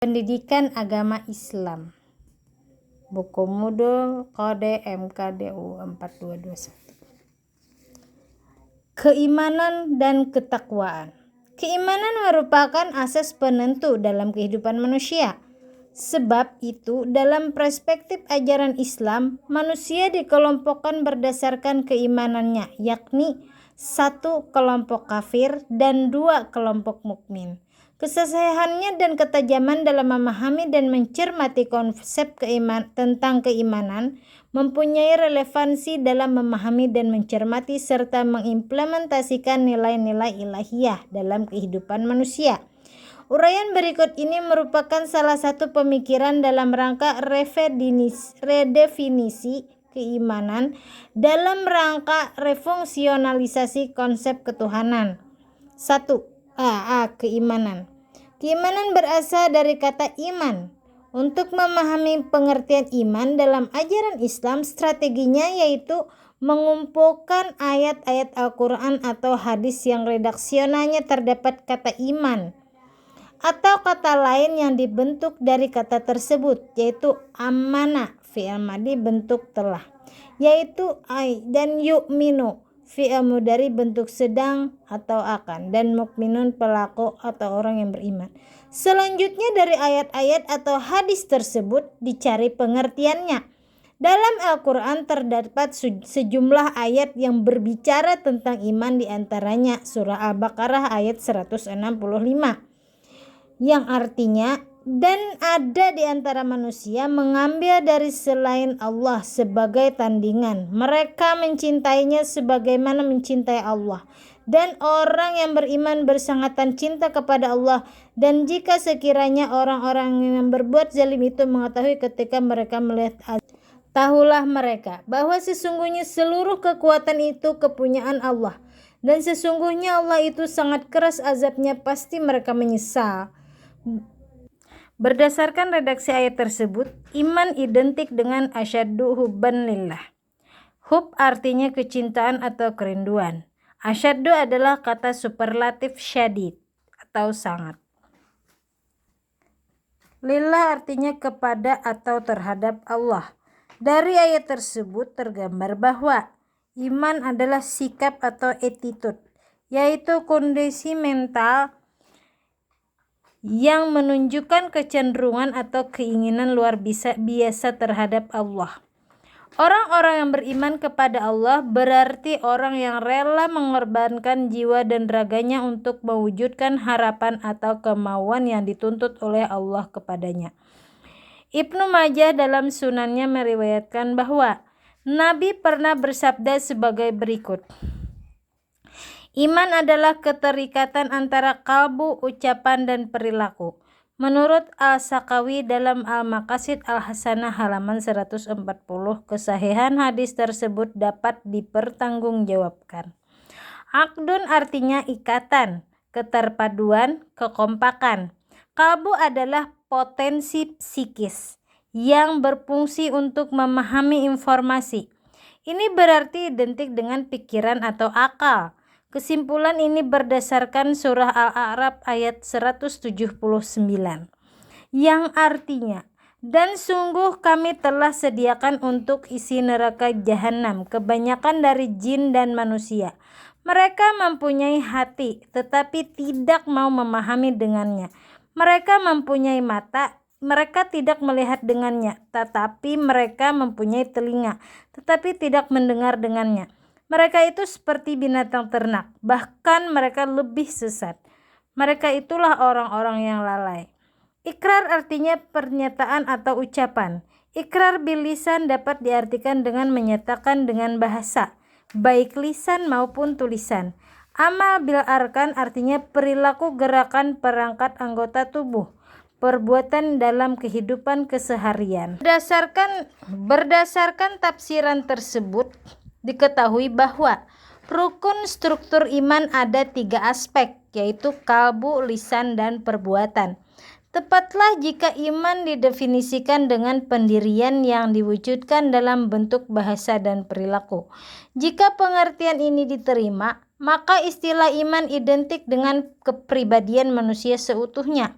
Pendidikan Agama Islam, Buku Modul Kode MKDU 4221. Keimanan dan ketakwaan. Keimanan merupakan asas penentu dalam kehidupan manusia. Sebab itu, dalam perspektif ajaran Islam, manusia dikelompokkan berdasarkan keimanannya, yakni 1 kelompok kafir dan 2 kelompok mukmin. Kesesahannya dan ketajaman dalam memahami dan mencermati konsep tentang keimanan mempunyai relevansi dalam memahami dan mencermati serta mengimplementasikan nilai-nilai ilahiyah dalam kehidupan manusia. Uraian berikut ini merupakan salah satu pemikiran dalam rangka redefinisi keimanan dalam rangka refungsionalisasi konsep ketuhanan. 1. Keimanan. Keimanan berasal dari kata iman. Untuk memahami pengertian iman dalam ajaran Islam, strateginya yaitu mengumpulkan ayat-ayat Al-Quran atau hadis yang redaksionalnya terdapat kata iman atau kata lain yang dibentuk dari kata tersebut, yaitu amana fi'il madi bentuk telah, yaitu dan yu'minu fi'il mudhari bentuk sedang atau akan, dan mukminun pelaku atau orang yang beriman. Selanjutnya dari ayat-ayat atau hadis tersebut dicari pengertiannya. Dalam Al-Quran terdapat sejumlah ayat yang berbicara tentang iman, diantaranya surah Al-Baqarah ayat 165 yang artinya, dan ada di antara manusia mengambil dari selain Allah sebagai tandingan. Mereka mencintainya sebagaimana mencintai Allah. Dan orang yang beriman bersangatan cinta kepada Allah. Dan jika sekiranya orang-orang yang berbuat zalim itu mengetahui ketika mereka melihat azab, tahulah mereka bahwa sesungguhnya seluruh kekuatan itu kepunyaan Allah. Dan sesungguhnya Allah itu sangat keras azabnya, pasti mereka menyesal. Berdasarkan redaksi ayat tersebut, iman identik dengan asyaddu hubban lillah. Hub artinya kecintaan atau kerinduan. Asyaddu adalah kata superlatif syadid atau sangat. Lillah artinya kepada atau terhadap Allah. Dari ayat tersebut tergambar bahwa iman adalah sikap atau attitude, yaitu kondisi mental yang menunjukkan kecenderungan atau keinginan luar biasa terhadap Allah. Orang-orang yang beriman kepada Allah berarti orang yang rela mengorbankan jiwa dan raganya untuk mewujudkan harapan atau kemauan yang dituntut oleh Allah kepadanya. Ibnu Majah dalam sunannya meriwayatkan bahwa Nabi pernah bersabda sebagai berikut. Iman adalah keterikatan antara kalbu, ucapan, dan perilaku. Menurut Al-Sakawi dalam Al-Maqasid Al-Hasanah halaman 140, kesahihan hadis tersebut dapat dipertanggungjawabkan. Akdun artinya ikatan, keterpaduan, kekompakan. Kalbu adalah potensi psikis yang berfungsi untuk memahami informasi. Ini berarti identik dengan pikiran atau akal. Kesimpulan ini berdasarkan surah Al-A'raf ayat 179 yang artinya, dan sungguh kami telah sediakan untuk isi neraka jahanam kebanyakan dari jin dan manusia. Mereka mempunyai hati tetapi tidak mau memahami dengannya. Mereka mempunyai mata, mereka tidak melihat dengannya, tetapi mereka mempunyai telinga tetapi tidak mendengar dengannya. Mereka itu seperti binatang ternak, bahkan mereka lebih sesat. Mereka itulah orang-orang yang lalai. Ikrar artinya pernyataan atau ucapan. Ikrar bil lisan dapat diartikan dengan menyatakan dengan bahasa, baik lisan maupun tulisan. Amal bil arkan artinya perilaku, gerakan, perangkat anggota tubuh, perbuatan dalam kehidupan keseharian. Berdasarkan tafsiran tersebut, diketahui bahwa rukun struktur iman ada 3 aspek, yaitu kalbu, lisan, dan perbuatan. Tepatlah jika iman didefinisikan dengan pendirian yang diwujudkan dalam bentuk bahasa dan perilaku. Jika pengertian ini diterima, maka istilah iman identik dengan kepribadian manusia seutuhnya.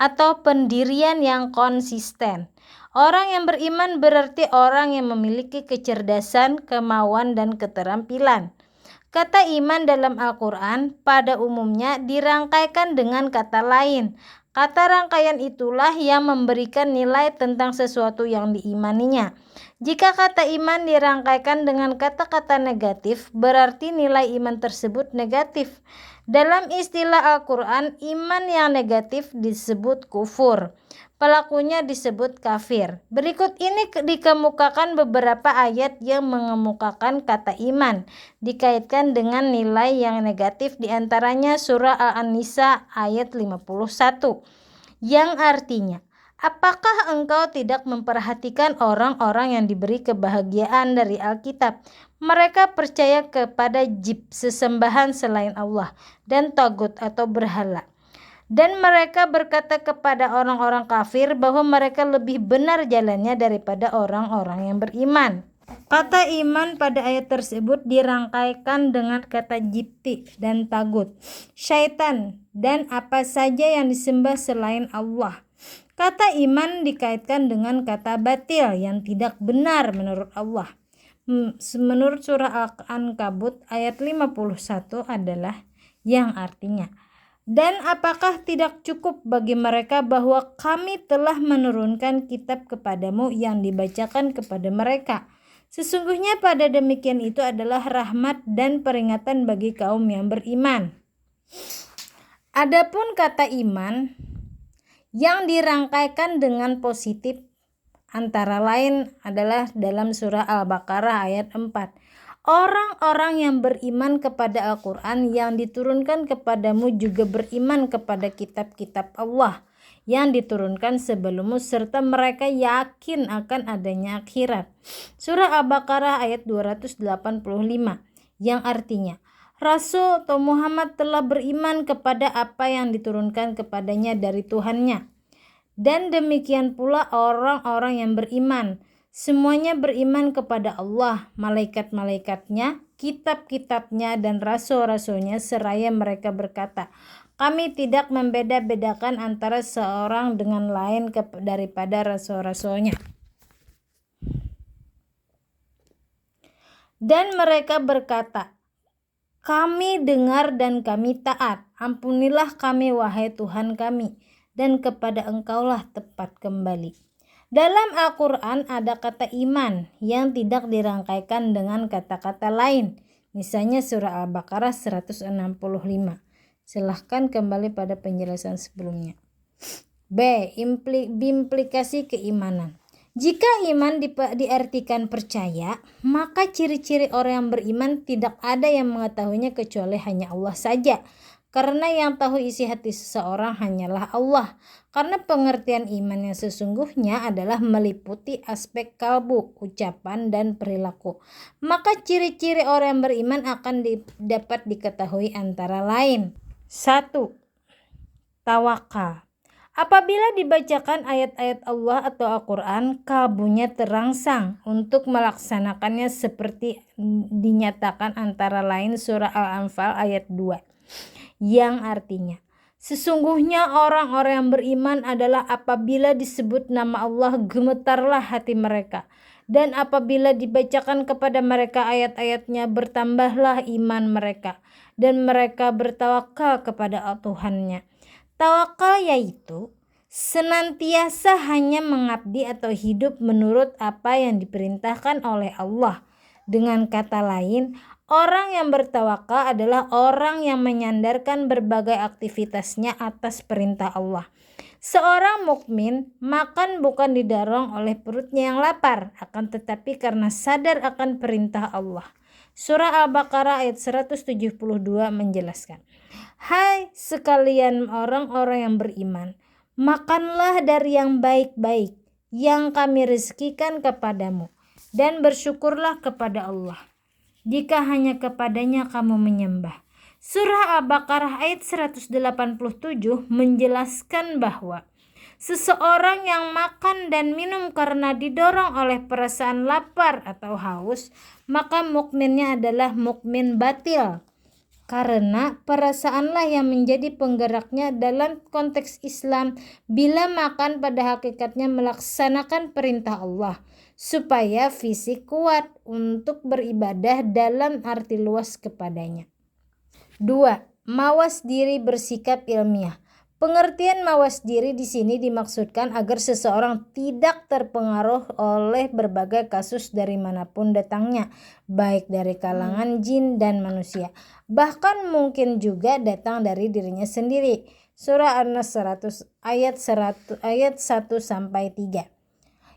atau pendirian yang konsisten. Orang yang beriman berarti orang yang memiliki kecerdasan, kemauan, dan keterampilan. Kata iman dalam Al-Quran pada umumnya dirangkaikan dengan kata lain. Kata rangkaian itulah yang memberikan nilai tentang sesuatu yang diimaninya. Jika kata iman dirangkaikan dengan kata-kata negatif, berarti nilai iman tersebut negatif. Dalam istilah Al-Quran, iman yang negatif disebut kufur. Pelakunya disebut kafir. Berikut ini dikemukakan beberapa ayat yang mengemukakan kata iman dikaitkan dengan nilai yang negatif, diantaranya surah Al-An-Nisa ayat 51 yang artinya, apakah engkau tidak memperhatikan orang-orang yang diberi kebahagiaan dari Alkitab? Mereka percaya kepada jib, sesembahan selain Allah, dan tagut atau berhala. Dan mereka berkata kepada orang-orang kafir bahwa mereka lebih benar jalannya daripada orang-orang yang beriman. Kata iman pada ayat tersebut dirangkaikan dengan kata jibti dan tagut, syaitan, dan apa saja yang disembah selain Allah. Kata iman dikaitkan dengan kata batil yang tidak benar menurut Allah. Menurut surah Al-Ankabut ayat 51 adalah yang artinya, dan apakah tidak cukup bagi mereka bahwa kami telah menurunkan kitab kepadamu yang dibacakan kepada mereka? Sesungguhnya pada demikian itu adalah rahmat dan peringatan bagi kaum yang beriman. Adapun kata iman yang dirangkaikan dengan positif antara lain adalah dalam surah Al-Baqarah ayat 4. Orang-orang yang beriman kepada Al-Quran yang diturunkan kepadamu juga beriman kepada kitab-kitab Allah yang diturunkan sebelummu serta mereka yakin akan adanya akhirat. Surah Al-Baqarah ayat 285 yang artinya, Rasul atau Muhammad telah beriman kepada apa yang diturunkan kepadanya dari Tuhannya. Dan demikian pula orang-orang yang beriman. Semuanya beriman kepada Allah, malaikat-malaikatnya, kitab-kitabnya, dan rasul-rasulnya, seraya mereka berkata, kami tidak membeda-bedakan antara seorang dengan lain daripada rasul-rasulnya. Dan mereka berkata, kami dengar dan kami taat, ampunilah kami wahai Tuhan kami, dan kepada Engkaulah tepat kembali. Dalam Al-Quran ada kata iman yang tidak dirangkaikan dengan kata-kata lain. Misalnya surah Al-Baqarah 165. Silahkan kembali pada penjelasan sebelumnya. B. Implikasi keimanan. Jika iman diartikan percaya, maka ciri-ciri orang yang beriman tidak ada yang mengetahuinya kecuali hanya Allah saja. Karena yang tahu isi hati seseorang hanyalah Allah. Karena pengertian iman yang sesungguhnya adalah meliputi aspek kalbu, ucapan, dan perilaku. Maka ciri-ciri orang yang beriman akan dapat diketahui antara lain. 1. Tawakal. Apabila dibacakan ayat-ayat Allah atau Al-Quran, kalbunya terangsang untuk melaksanakannya seperti dinyatakan antara lain surah Al-Anfal ayat 2. Yang artinya, sesungguhnya orang-orang yang beriman adalah apabila disebut nama Allah gemetarlah hati mereka, dan apabila dibacakan kepada mereka ayat-ayatnya bertambahlah iman mereka, dan mereka bertawakal kepada Tuhannya. Tawakal yaitu senantiasa hanya mengabdi atau hidup menurut apa yang diperintahkan oleh Allah. Dengan kata lain, orang yang bertawakal adalah orang yang menyandarkan berbagai aktivitasnya atas perintah Allah. Seorang mukmin makan bukan didorong oleh perutnya yang lapar, akan tetapi karena sadar akan perintah Allah. Surah Al-Baqarah ayat 172 menjelaskan, hai sekalian orang-orang yang beriman, makanlah dari yang baik-baik yang kami rezekikan kepadamu, dan bersyukurlah kepada Allah jika hanya kepadanya kamu menyembah. Surah Al-Baqarah ayat 187 menjelaskan bahwa seseorang yang makan dan minum karena didorong oleh perasaan lapar atau haus, maka mukminnya adalah mukmin batil. Karena perasaanlah yang menjadi penggeraknya dalam konteks Islam, bila makan pada hakikatnya melaksanakan perintah Allah, supaya fisik kuat untuk beribadah dalam arti luas kepadanya. 2. Mawas diri bersikap ilmiah. Pengertian mawas diri di sini dimaksudkan agar seseorang tidak terpengaruh oleh berbagai kasus dari manapun datangnya, baik dari kalangan jin dan manusia. Bahkan mungkin juga datang dari dirinya sendiri. Surah An-Nas 100 ayat 1-3.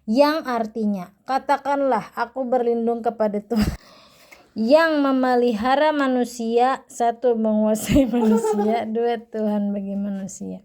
Yang artinya, katakanlah aku berlindung kepada Tuhan yang memelihara manusia, 1. menguasai manusia, 2. Tuhan bagi manusia.